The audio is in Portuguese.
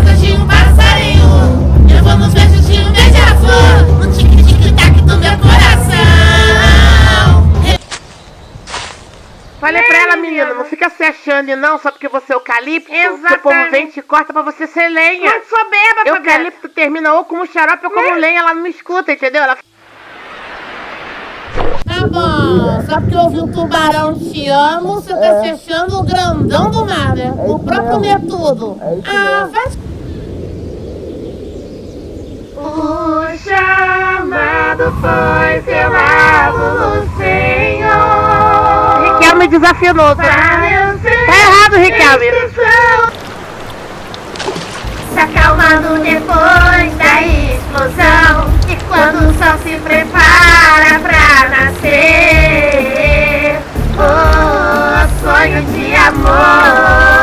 asas de um passarinho. Eu vou nos beijos de um beija-flor, no tic-tic-tac do meu coração. Falei pra ela, menina, não fica se achando não, só porque você é eucalipto. Exatamente. Que o povo vem e te corta pra você ser lenha. Não sou beba, Eucalipto termina ou como xarope ou como lenha, ela não me escuta, entendeu? Ela... Tá bom, só porque eu ouvi o tubarão te amo, você tá se achando o grandão do mar, né? O próprio Netudo. Ah, vai. O chamado foi selado, Senhor. Riquelme desafinou. Tá errado, Riquelme. Se acalmando depois da explosão, e quando o sol se prepara pra nascer, oh, sonho de amor.